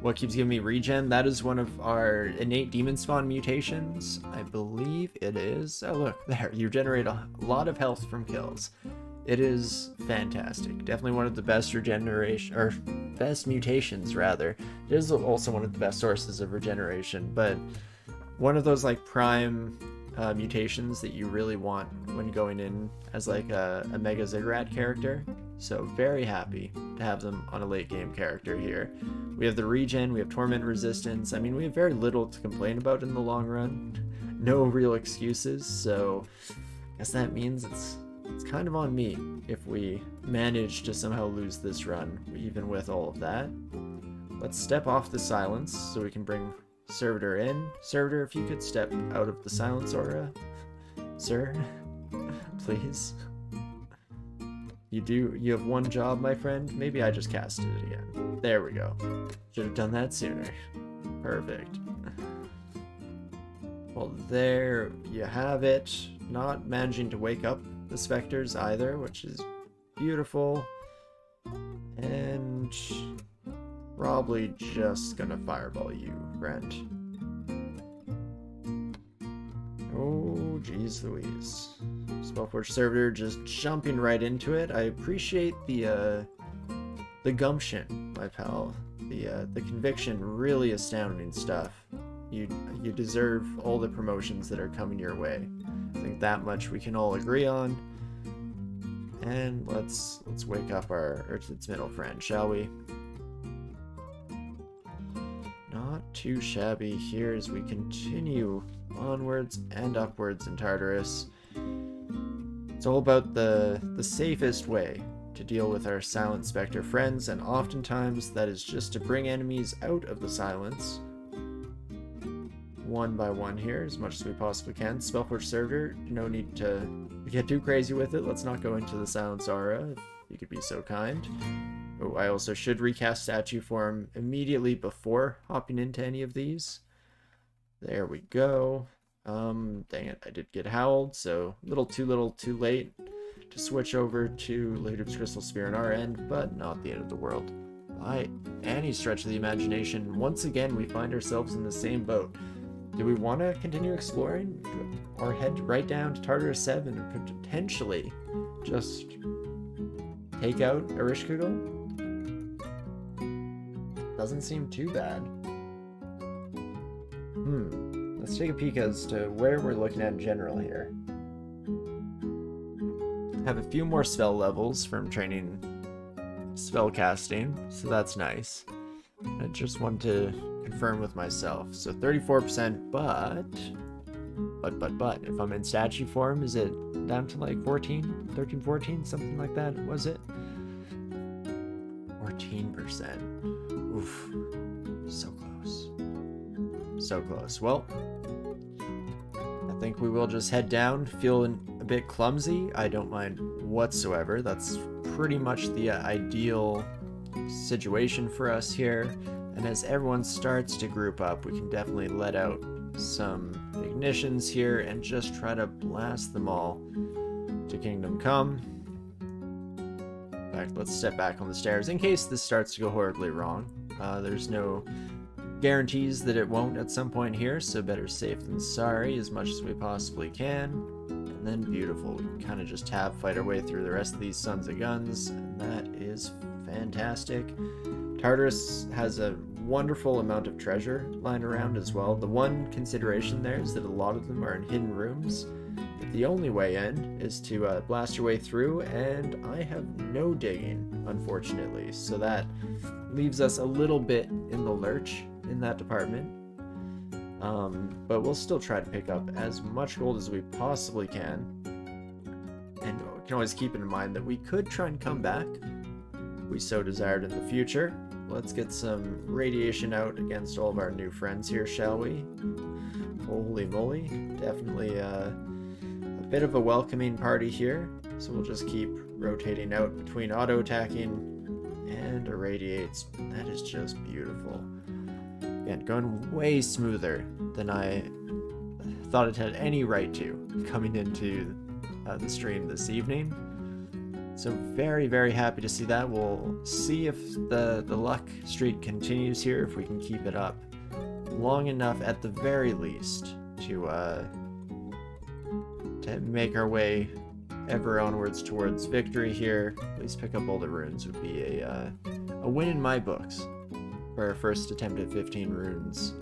what keeps giving me regen? That is one of our innate Demonspawn mutations. I believe it is. Oh, look, there. You generate a lot of health from kills. It is fantastic. Definitely one of the best regeneration, or best mutations, rather. It is also one of the best sources of regeneration, but one of those, like, prime mutations that you really want when going in as, like, a Mega Ziggurat character. So very happy to have them on a late game character here. We have the regen, we have torment resistance. I mean, we have very little to complain about in the long run. No real excuses, so I guess that means it's kind of on me if we manage to somehow lose this run, even with all of that. Let's step off the silence so we can bring Servitor in. Servitor, if you could step out of the silence aura, sir, please. You have one job, my friend. Maybe I just casted it again. There we go. Should have done that sooner. Perfect. Well, there you have it. Not managing to wake up the specters either, which is beautiful. And probably just gonna fireball you, friend. Oh, geez Louise. Spellforge Servitor just jumping right into it. I appreciate the gumption, my pal. The conviction, really astounding stuff. You deserve all the promotions that are coming your way. I think that much we can all agree on. And let's wake up our Urtid's middle friend, shall we? Not too shabby here as we continue onwards and upwards in Tartarus. It's all about the safest way to deal with our Silent Spectre friends, and oftentimes that is just to bring enemies out of the silence one by one here as much as we possibly can. Spellforge Servitor, no need to get too crazy with it. Let's not go into the Silence Aura, if you could be so kind. Oh, I also should recast statue form immediately before hopping into any of these. There we go. Dang it, I did get howled, so little too late to switch over to Ladyb's Crystal Spear on our end, but not the end of the world. By any stretch of the imagination, once again we find ourselves in the same boat. Do we want to continue exploring, or head right down to Tartarus 7 and potentially just take out Erishkigal? Doesn't seem too bad. Let's take a peek as to where we're looking at in general here. Have a few more spell levels from training spell casting, so that's nice. I just want to confirm with myself. So 34%, but if I'm in statue form, is it down to like 13, 14, something like that? Was it? 14%. Oof. So close. So close. Well, I think we will just head down. Feeling a bit clumsy. I don't mind whatsoever. That's pretty much the ideal situation for us here. And as everyone starts to group up, we can definitely let out some ignitions here and just try to blast them all to Kingdom Come. In fact, let's step back on the stairs in case this starts to go horribly wrong. There's no guarantees that it won't at some point here, so better safe than sorry as much as we possibly can. And then beautiful, we can kind of just fight our way through the rest of these sons of guns, and that is fantastic. Tartarus has a wonderful amount of treasure lying around as well. The one consideration there is that a lot of them are in hidden rooms. But the only way in is to blast your way through, and I have no digging, unfortunately. So that leaves us a little bit in the lurch in that department. But we'll still try to pick up as much gold as we possibly can. And we can always keep in mind that we could try and come back if we so desired in the future. Let's get some radiation out against all of our new friends here, shall we? Holy moly. Definitely a bit of a welcoming party here. So we'll just keep rotating out between auto-attacking and irradiates. That is just beautiful. Again, going way smoother than I thought it had any right to coming into the stream this evening. So very, very happy to see that. We'll see if the luck streak continues here, if we can keep it up long enough at the very least to make our way ever onwards towards victory here. At least pick up all the runes would be a win in my books for our first attempt at 15 runes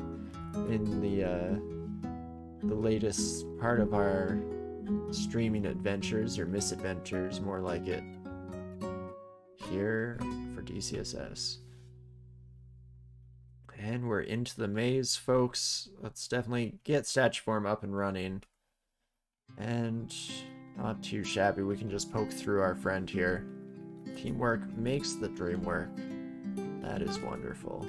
in the latest part of our streaming adventures, or misadventures, more like it, here for DCSS. And we're into the maze, folks. Let's definitely get statue form up and running. And not too shabby. We can just poke through our friend here. Teamwork makes the dream work. That is wonderful.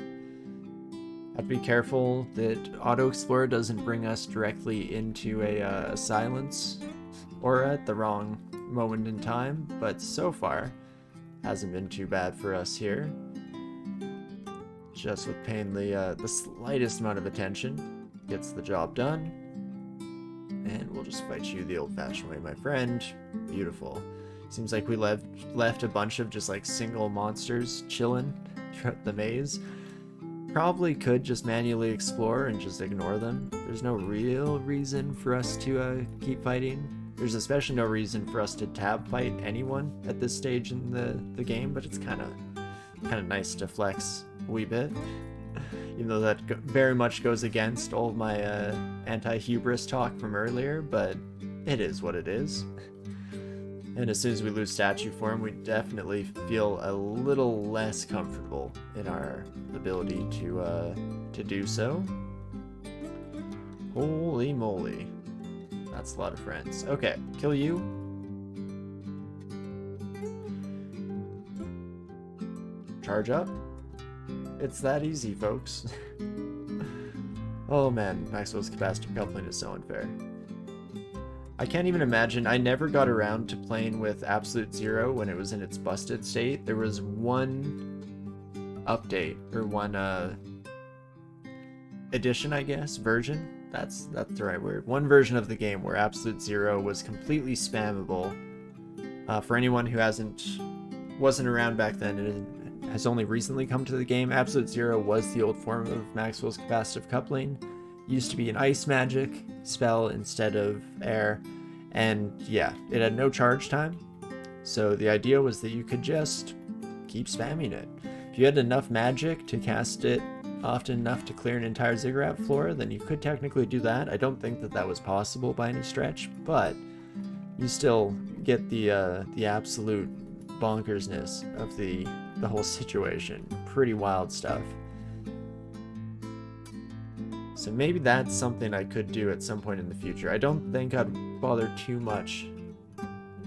Have to be careful that Auto Explorer doesn't bring us directly into a silence or at the wrong moment in time, but so far hasn't been too bad for us here. Just with paying the slightest amount of attention gets the job done. And we'll just fight you the old-fashioned way, my friend. Beautiful. Seems like we left a bunch of just like single monsters chilling throughout the maze. Probably could just manually explore and just ignore them. There's no real reason for us to keep fighting. There's especially no reason for us to tab fight anyone at this stage in the game, but it's kind of nice to flex a wee bit. Even though that very much goes against all of my anti-hubris talk from earlier, but it is what it is. And as soon as we lose statue form, we definitely feel a little less comfortable in our ability to do so. Holy moly. That's a lot of friends. Okay, kill you. Charge up. It's that easy, folks. Oh man, Maxwell's capacitive coupling is so unfair. I can't even imagine. I never got around to playing with Absolute Zero when it was in its busted state. There was one update, or one edition, I guess, version. That's the right word. One version of the game where Absolute Zero was completely spammable. For anyone who wasn't around back then and has only recently come to the game, Absolute Zero was the old form of Maxwell's capacitive coupling. Used to be an ice magic spell instead of air, and yeah, it had no charge time, so the idea was that you could just keep spamming it. If you had enough magic to cast it often enough to clear an entire ziggurat floor, then you could technically do that. I don't think that was possible by any stretch, but you still get the absolute bonkersness of the whole situation. Pretty wild stuff. So maybe that's something I could do at some point in the future. I don't think I'd bother too much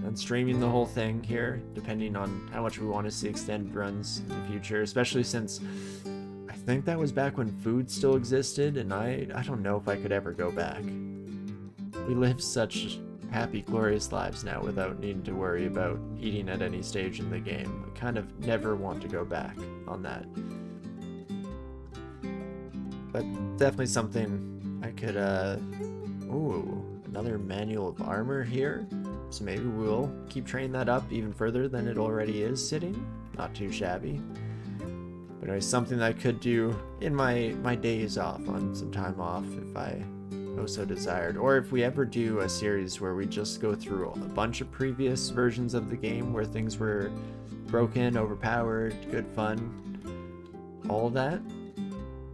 on streaming the whole thing here, depending on how much we want to see extended runs in the future, especially since I think that was back when food still existed, and I don't know if I could ever go back. We live such happy, glorious lives now without needing to worry about eating at any stage in the game. I kind of never want to go back on that. But definitely something I could, ooh, another manual of armor here. So maybe we'll keep training that up even further than it already is sitting. Not too shabby. But anyway, something that I could do in my days off, on some time off, if I so desired. Or if we ever do a series where we just go through a bunch of previous versions of the game where things were broken, overpowered, good fun, all of that.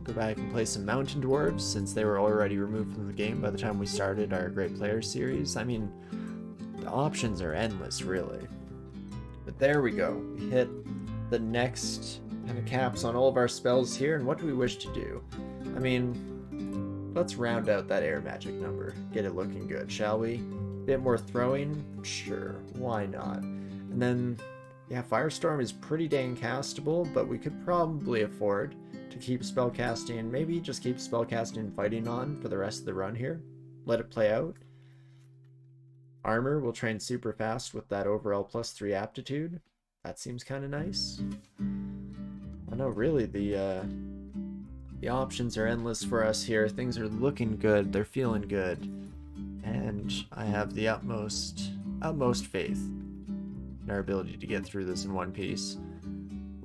Go back and play some mountain dwarves since they were already removed from the game by the time we started our Great Player series. I mean, the options are endless, really. But there we go. We hit the next kind of caps on all of our spells here, and what do we wish to do? I mean, let's round out that air magic number. Get it looking good, shall we? Bit more throwing? Sure, why not? And then, yeah, Firestorm is pretty dang castable, but we could probably afford to keep spellcasting, maybe just keep spellcasting and fighting on for the rest of the run here. Let it play out. Armor will train super fast with that overall +3 aptitude. That seems kind of nice. I know, really, the options are endless for us here. Things are looking good, they're feeling good, and I have the utmost faith in our ability to get through this in one piece.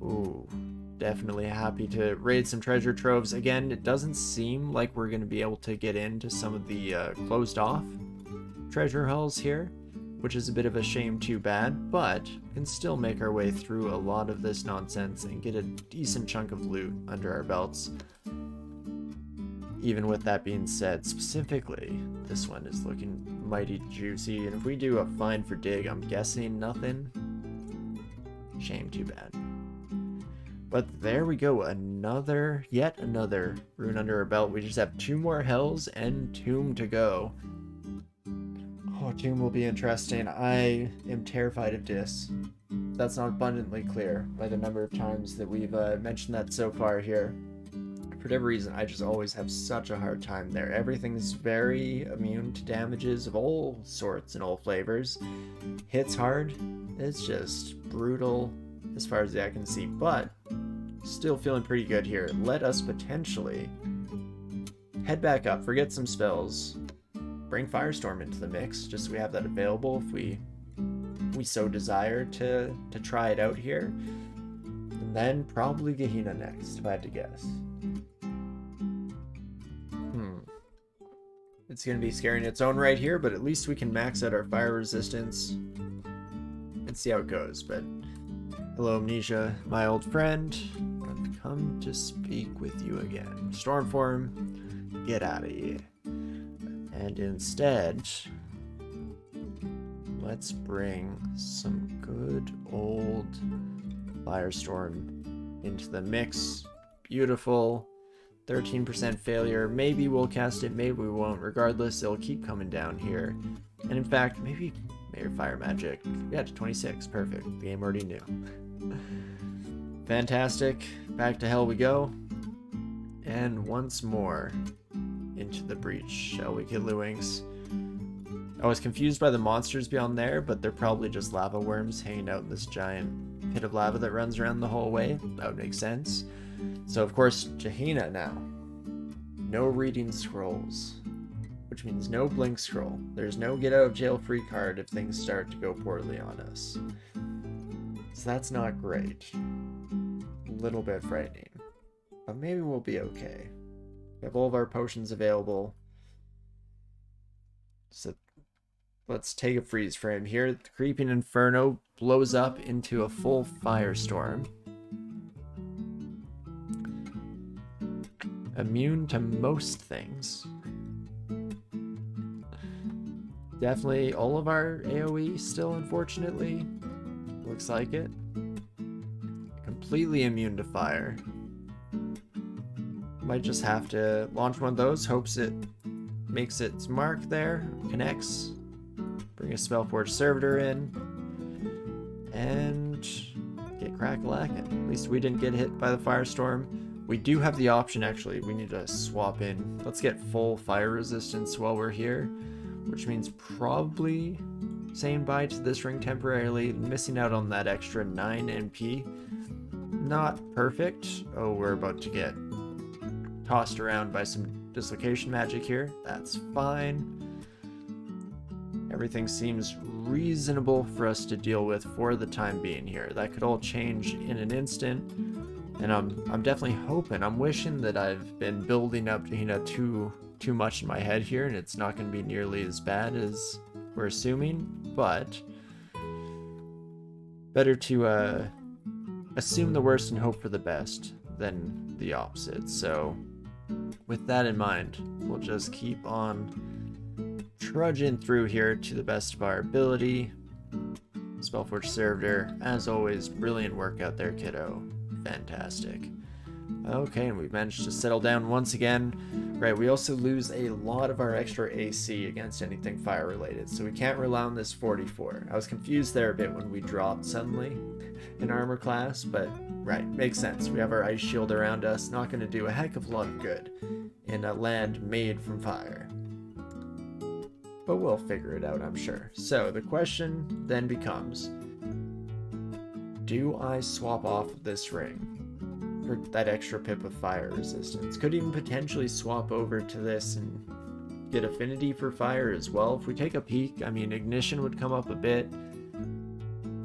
Ooh, definitely happy to raid some treasure troves. Again, it doesn't seem like we're going to be able to get into some of the closed off treasure halls here, which is a bit of a shame, too bad, but can still make our way through a lot of this nonsense and get a decent chunk of loot under our belts. Even with that being said, specifically, this one is looking mighty juicy, and if we do a find for dig, I'm guessing nothing. Shame, too bad. But there we go, yet another rune under our belt. We just have 2 more hells and Tomb to go. Oh, Tomb will be interesting. I am terrified of Dis. That's not abundantly clear by the number of times that we've mentioned that so far here. For whatever reason, I just always have such a hard time there. Everything's very immune to damages of all sorts and all flavors. Hits hard. It's just brutal as far as the eye can see, but still feeling pretty good here. Let us potentially head back up, forget some spells, bring Firestorm into the mix, just so we have that available if we so desire to try it out here. And then probably Gehenna next, if I had to guess. It's going to be scary in its own right here, but at least we can max out our fire resistance and see how it goes. But hello, Amnesia, my old friend. I've come to speak with you again. Stormform, get out of here. And instead, let's bring some good old Firestorm into the mix. Beautiful. 13% failure. Maybe we'll cast it, maybe we won't. Regardless, it'll keep coming down here. And in fact, maybe Fire Magic. Yeah, to 26. Perfect. The game already knew. Fantastic. Back to hell we go. And once more into the breach, shall we, Kidlewings? I was confused by the monsters beyond there, but they're probably just lava worms hanging out in this giant pit of lava that runs around the whole way. That would make sense. So, of course, Gehenna now. No reading scrolls, which means no blink scroll. There's no get out of jail free card if things start to go poorly on us. So that's not great. A little bit frightening. But maybe we'll be okay. We have all of our potions available. So let's take a freeze frame here. The Creeping Inferno blows up into a full firestorm. Immune to most things. Definitely all of our AoE still, unfortunately. Looks like it. Completely immune to fire. Might just have to launch one of those, hopes it makes its mark there, connects. Bring a Spellforge Servitor in. And get crack-a-lackin'. At least we didn't get hit by the firestorm. We do have the option, actually. We need to swap in. Let's get full fire resistance while we're here, which means probably saying bye to this ring temporarily, missing out on that extra 9 NP. Not perfect. Oh, we're about to get tossed around by some dislocation magic here. That's fine. Everything seems reasonable for us to deal with for the time being here. That could all change in an instant. And I'm definitely hoping, I'm wishing that I've been building up Gehenna too much in my head here, and it's not going to be nearly as bad as we're assuming, but better to assume the worst and hope for the best than the opposite. So with that in mind, we'll just keep on trudging through here to the best of our ability. Spellforge Servitor, as always, brilliant work out there, kiddo. Fantastic. Okay, and we've managed to settle down once again. Right, we also lose a lot of our extra AC against anything fire related, so we can't rely on this 44. I was confused there a bit when we dropped suddenly in armor class, but right, makes sense. We have our ice shield around us, not going to do a heck of a lot of good in a land made from fire. But we'll figure it out, I'm sure. So the question then becomes, do I swap off this ring for that extra pip of fire resistance? Could even potentially swap over to this and get affinity for fire as well. If we take a peek, I mean, ignition would come up a bit.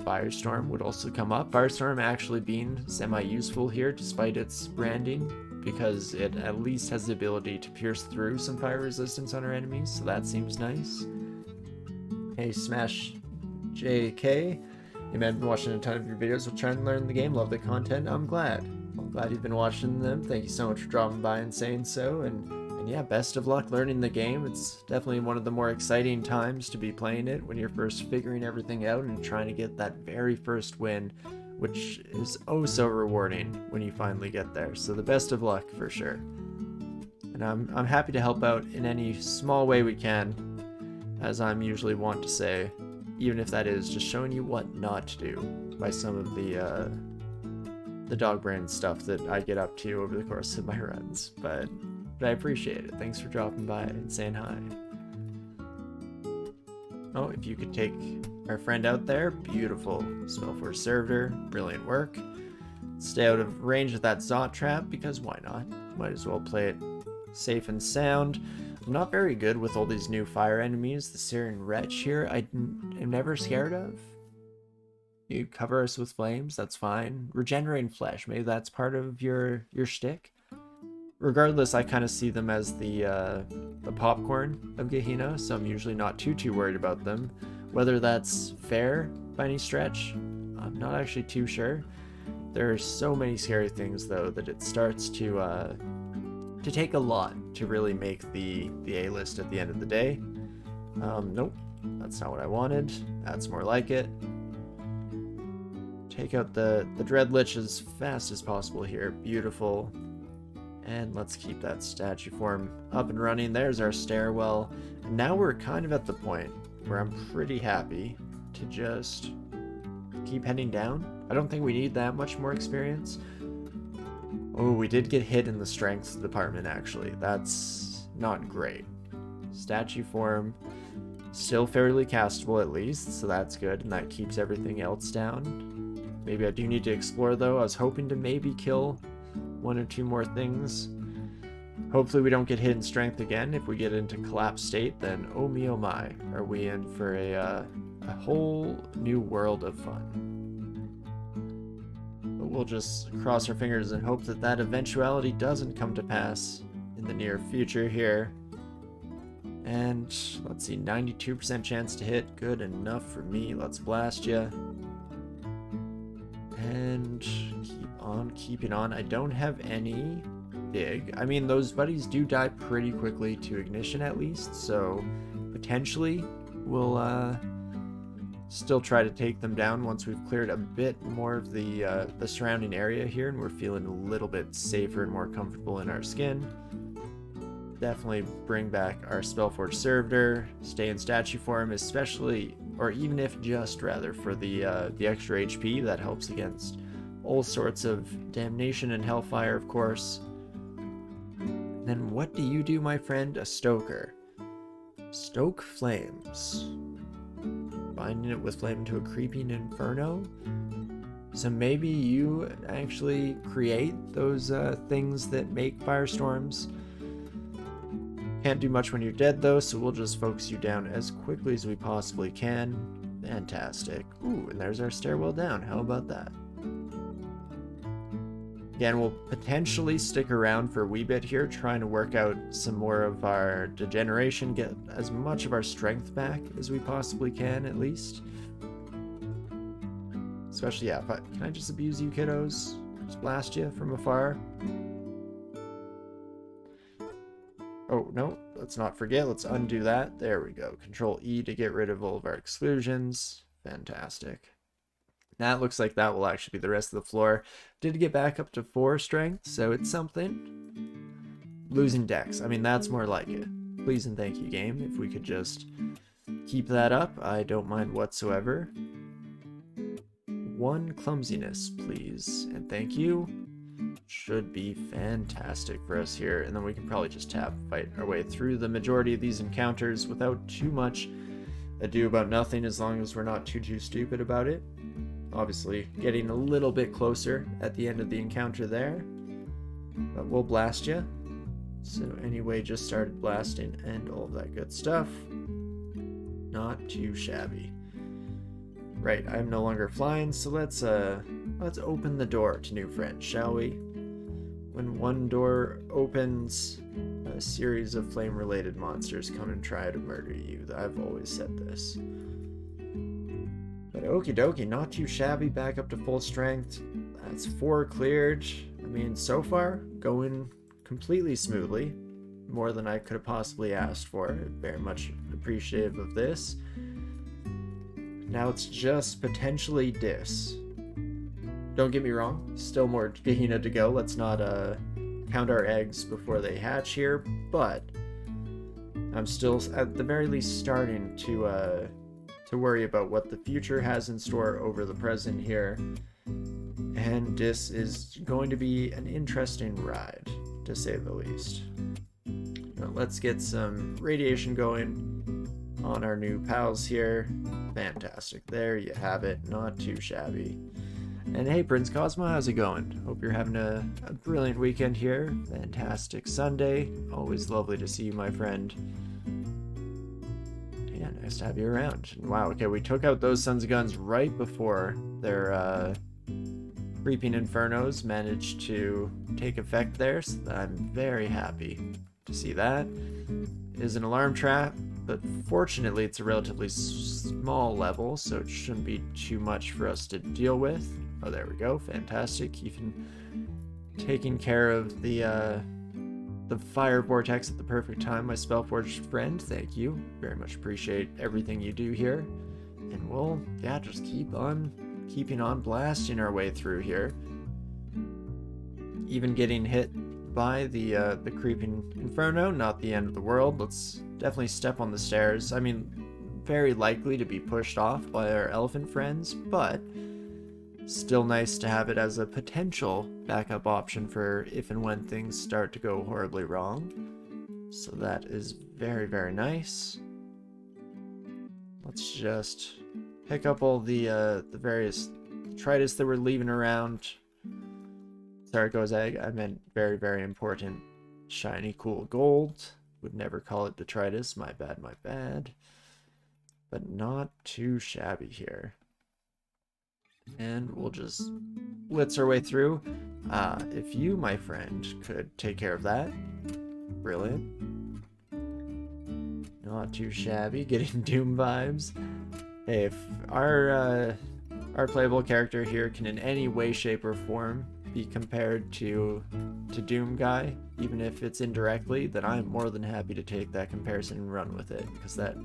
Firestorm would also come up. Firestorm actually being semi-useful here despite its branding, because it at least has the ability to pierce through some fire resistance on our enemies, so that seems nice. Hey, Smash JK. Hey man, I've been watching a ton of your videos. We'll try and learn the game. Love the content. I'm glad you've been watching them. Thank you so much for dropping by and saying so. And yeah, best of luck learning the game. It's definitely one of the more exciting times to be playing it when you're first figuring everything out and trying to get that very first win, which is oh so rewarding when you finally get there. So the best of luck for sure. And I'm happy to help out in any small way we can, as I'm usually wont to say, even if that is just showing you what not to do by some of the dog brand stuff that I get up to over the course of my runs. But I appreciate it. Thanks for dropping by and saying hi. Oh, if you could take our friend out there, beautiful. Spellforce Servitor, brilliant work. Stay out of range of that Zot trap, because why not? Might as well play it safe and sound. I'm not very good with all these new fire enemies. The Syrian Wretch here, I am never scared of. You cover us with flames, that's fine. Regenerating flesh, maybe that's part of your shtick. Regardless, I kind of see them as the popcorn of Gehenna, so I'm usually not too worried about them. Whether that's fair by any stretch, I'm not actually too sure. There are so many scary things though that it starts to take a lot to really make the A-list at the end of the day. Nope, that's not what I wanted. That's more like it. Take out the Dreadlich as fast as possible here. Beautiful. And let's keep that statue form up and running. There's our stairwell. And now we're kind of at the point where I'm pretty happy to just keep heading down. I don't think we need that much more experience. Oh, we did get hit in the strength department, actually. That's not great. Statue form, still fairly castable at least, so that's good, and that keeps everything else down. Maybe I do need to explore, though. I was hoping to maybe kill one or two more things. Hopefully we don't get hit in strength again. If we get into collapse state, then oh me oh my, are we in for a whole new world of fun. We'll just cross our fingers and hope that that eventuality doesn't come to pass in the near future here. And let's see, 92% chance to hit, good enough for me. Let's blast ya. And keep on keeping on. I don't have any big. I mean, those buddies do die pretty quickly to ignition at least, so potentially we'll still try to take them down once we've cleared a bit more of the surrounding area here and we're feeling a little bit safer and more comfortable in our skin. Definitely bring back our Spellforce Servitor, stay in statue form, especially, or even if just rather, for the extra HP that helps against all sorts of damnation and hellfire, of course. Then what do you do, my friend? A stoker. Stoke flames. Binding it with flame into a creeping inferno. So maybe you actually create those things that make firestorms. Can't do much when you're dead though, so we'll just focus you down as quickly as we possibly can. Fantastic. Ooh, and there's our stairwell down. How about that? Again, we'll potentially stick around for a wee bit here, trying to work out some more of our degeneration, get as much of our strength back as we possibly can, at least. Especially, yeah, but can I just abuse you, kiddos? Just blast you from afar? Oh, no, let's not forget. Let's undo that. There we go. Control E to get rid of all of our exclusions. Fantastic. That looks like that will actually be the rest of the floor. Did get back up to 4 strength, so it's something. Losing dex. I mean, that's more like it. Please and thank you, game. If we could just keep that up, I don't mind whatsoever. 1 clumsiness, please. And thank you. Should be fantastic for us here. And then we can probably just fight our way through the majority of these encounters without too much ado about nothing, as long as we're not too stupid about it. Obviously, getting a little bit closer at the end of the encounter there. But we'll blast you. So anyway, just started blasting and all of that good stuff. Not too shabby. Right, I'm no longer flying, so let's open the door to new friends, shall we? When one door opens, a series of flame-related monsters come and try to murder you. I've always said this. But okie dokie, not too shabby, back up to full strength. That's 4 cleared. I mean, so far, going completely smoothly. More than I could have possibly asked for. Very much appreciative of this. Now it's just potentially Dis. Don't get me wrong, still more Gehenna to go. Let's not count our eggs before they hatch here, but I'm still at the very least starting to worry about what the future has in store over the present here. And Dis is going to be an interesting ride, to say the least. Now, let's get some radiation going on our new pals here. Fantastic. There you have it. Not too shabby. And hey, Prince Cosmo, how's it going? Hope you're having a brilliant weekend here. Fantastic Sunday. Always lovely to see you, my friend. Yeah, nice to have you around. Wow, okay, we took out those Sons of Guns right before their Creeping Infernos managed to take effect there, so I'm very happy to see that. It is an alarm trap, but fortunately it's a relatively small level, so it shouldn't be too much for us to deal with. Oh, there we go. Fantastic. Even taking care of the fire vortex at the perfect time, my Spellforged friend. Thank you. Very much appreciate everything you do here. And we'll, yeah, just keeping on blasting our way through here. Even getting hit by the Creeping Inferno, not the end of the world. Let's definitely step on the stairs. I mean, very likely to be pushed off by our elephant friends, but still nice to have it as a potential backup option for if and when things start to go horribly wrong. So that is very, very nice. Let's just pick up all the various detritus that we're leaving around. Sarko's egg, I meant very, very important. Shiny, cool gold. Would never call it detritus. My bad, my bad. But not too shabby here. And we'll just blitz our way through. If you, my friend, could take care of that. Brilliant. Not too shabby. Getting Doom vibes. Hey, if our playable character here can in any way, shape, or form be compared to Doom Guy, even if it's indirectly, then I'm more than happy to take that comparison and run with it, because that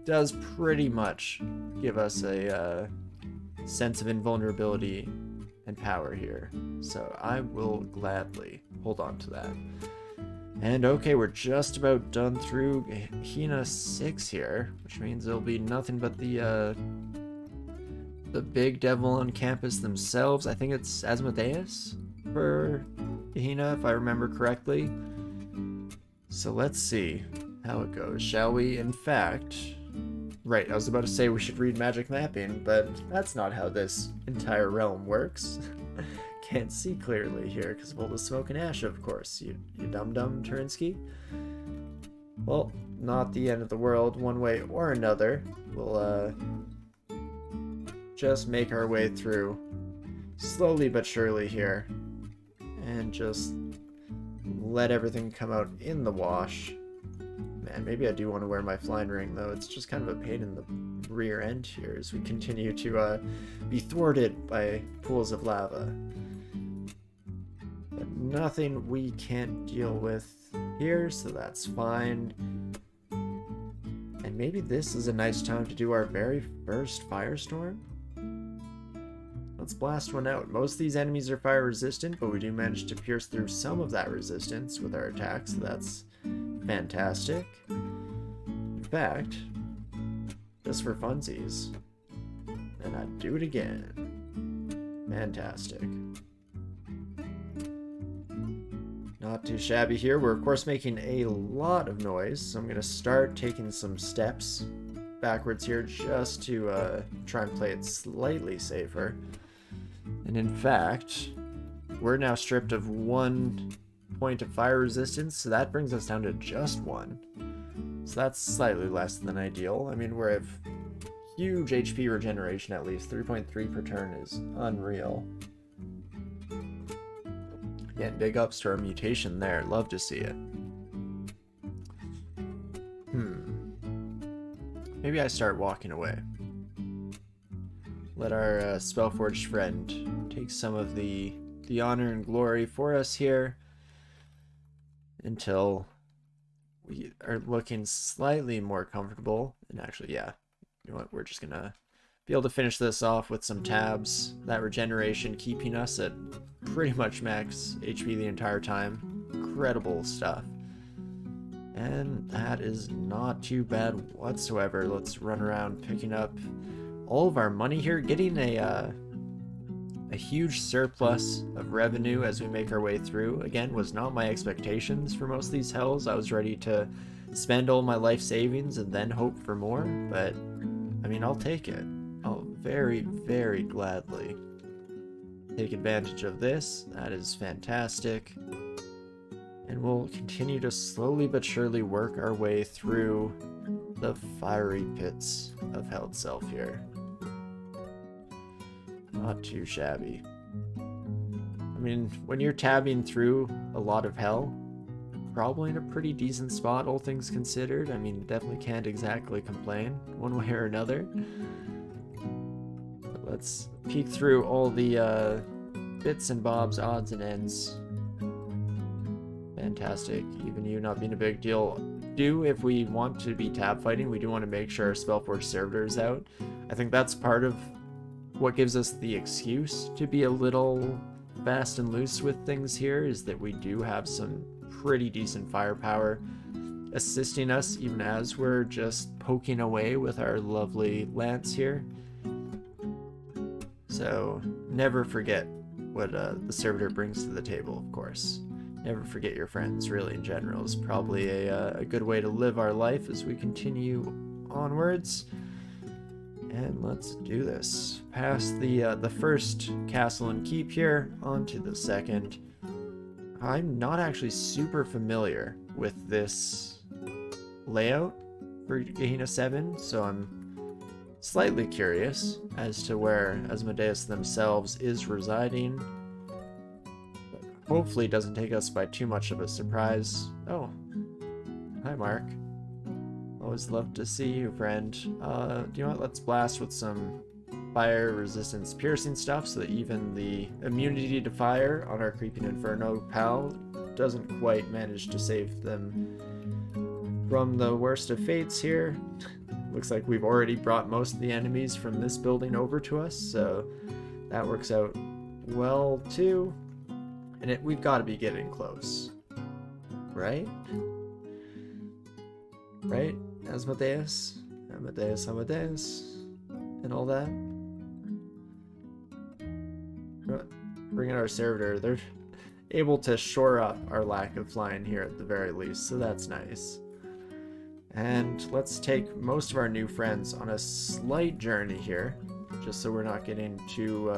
does pretty much give us a sense of invulnerability and power here. So I will gladly hold on to that. And okay, we're just about done through Gehenna 6 here, which means it'll be nothing but the big devil on campus themselves. I think it's Asmodeus for Gehenna, if I remember correctly. So let's see how it goes, shall we? In fact, right, I was about to say we should read magic mapping, but that's not how this entire realm works. Can't see clearly here because of all the smoke and ash, of course. You dum-dum, Torinski. Well, not the end of the world, one way or another. We'll just make our way through slowly but surely here, and just let everything come out in the wash. Man, maybe I do want to wear my flying ring, though. It's just kind of a pain in the rear end here as we continue to be thwarted by pools of lava. But nothing we can't deal with here, so that's fine. And maybe this is a nice time to do our very first firestorm. Let's blast one out. Most of these enemies are fire resistant, but we do manage to pierce through some of that resistance with our attacks, so that's fantastic. In fact, just for funsies, and I'd do it again. Fantastic. Not too shabby here. We're of course making a lot of noise, so I'm going to start taking some steps backwards here just to try and play it slightly safer. And in fact, we're now stripped of 1 point of fire resistance, so that brings us down to just 1. So that's slightly less than ideal. I mean, we're at huge HP regeneration at least. 3.3 per turn is unreal. Again, big ups to our mutation there. Love to see it. Maybe I start walking away. Let our Spellforged friend take some of the honor and glory for us here until we are looking slightly more comfortable. And actually, yeah, you know what? We're just gonna be able to finish this off with some tabs. That regeneration keeping us at pretty much max HP the entire time. Incredible stuff. And that is not too bad whatsoever. Let's run around picking up all of our money here, getting a huge surplus of revenue as we make our way through. Again, was not my expectations for most of these hells. I was ready to spend all my life savings and then hope for more, but I mean, I'll take it. I'll very, very gladly take advantage of this. That is fantastic. And we'll continue to slowly but surely work our way through the fiery pits of hell itself here. Not too shabby. I mean, when you're tabbing through a lot of hell, probably in a pretty decent spot, all things considered. I mean, definitely can't exactly complain one way or another. But let's peek through all the bits and bobs, odds and ends. Fantastic. Even you not being a big deal. If we want to be tab fighting, we do want to make sure our Spellforged servitor is out. I think that's part of what gives us the excuse to be a little fast and loose with things here, is that we do have some pretty decent firepower assisting us even as we're just poking away with our lovely lance here. So never forget what the servitor brings to the table, of course. Never forget your friends, really, in general, is probably a good way to live our life as we continue onwards. And let's do this. Past the first castle and keep here, onto the second. I'm not actually super familiar with this layout for Gehenna 7, so I'm slightly curious as to where Asmodeus themselves is residing. Hopefully it doesn't take us by too much of a surprise. Oh, hi Mark. Always love to see you, friend. Do you know what? Let's blast with some fire resistance piercing stuff so that even the immunity to fire on our Creeping Inferno pal doesn't quite manage to save them from the worst of fates here. Looks like we've already brought most of the enemies from this building over to us, so that works out well too. And we've got to be getting close. Right? Right? Asmodeus? Amadeus, and all that. Bring in our servitor. They're able to shore up our lack of flying here at the very least, so that's nice. And let's take most of our new friends on a slight journey here, just so we're not getting too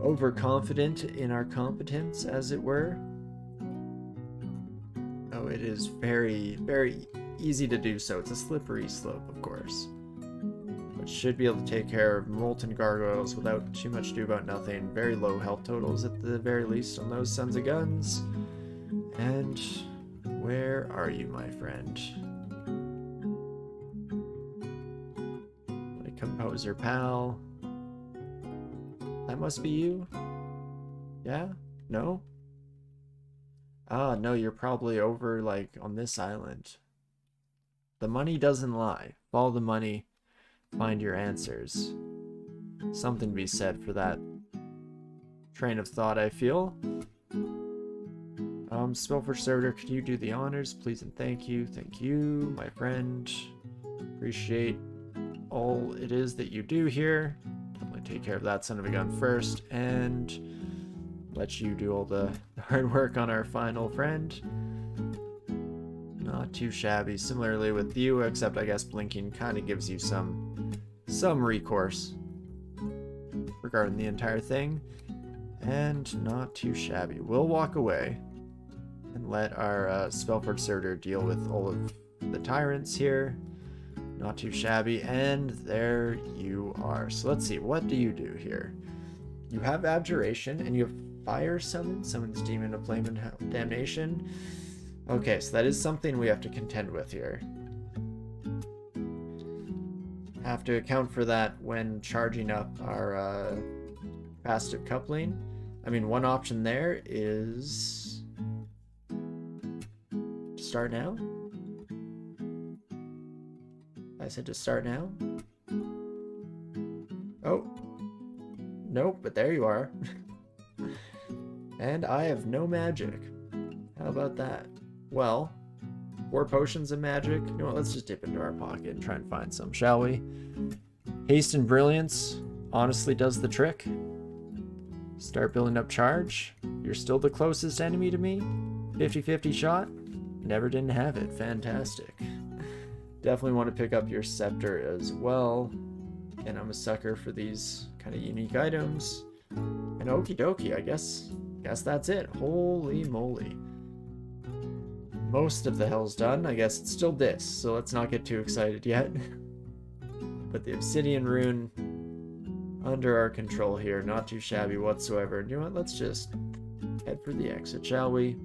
overconfident in our competence, as it were. Oh, it is very, very easy to do so. It's a slippery slope, of course. But should be able to take care of molten gargoyles without too much ado about nothing. Very low health totals at the very least on those sons of guns. And where are you, my friend? My composer pal. That must be you? Yeah? No? Ah, no, you're probably over, like, on this island. The money doesn't lie. Follow the money, find your answers. Something to be said for that train of thought, I feel. Spellforged servitor, could you do the honors, please and thank you. Thank you, my friend. Appreciate all it is that you do here. Definitely take care of that son of a gun first, and let you do all the hard work on our final friend. Not too shabby. Similarly with you, except I guess blinking kind of gives you some recourse regarding the entire thing. And not too shabby. We'll walk away and let our Spellforged servitor deal with all of the tyrants here. Not too shabby. And there you are. So let's see. What do you do here? You have Abjuration, and you have Fire Summon. Summons Demon of Flame and Damnation. Okay, so that is something we have to contend with here. Have to account for that when charging up our passive coupling. I mean, one option there is start now. I said to start now. Oh, nope, but there you are. And I have no magic. How about that? Well, 4 potions of magic. You know what, let's just dip into our pocket and try and find some, shall we? Haste and Brilliance honestly does the trick. Start building up charge. You're still the closest enemy to me. 50-50 shot. Never didn't have it. Fantastic. Definitely want to pick up your scepter as well. And I'm a sucker for these kind of unique items. And okie dokie, I guess that's it. Holy moly. Most of the hell's done. I guess it's still this, so let's not get too excited yet. But the Obsidian Rune under our control here. Not too shabby whatsoever. You know what? Let's just head for the exit, shall we?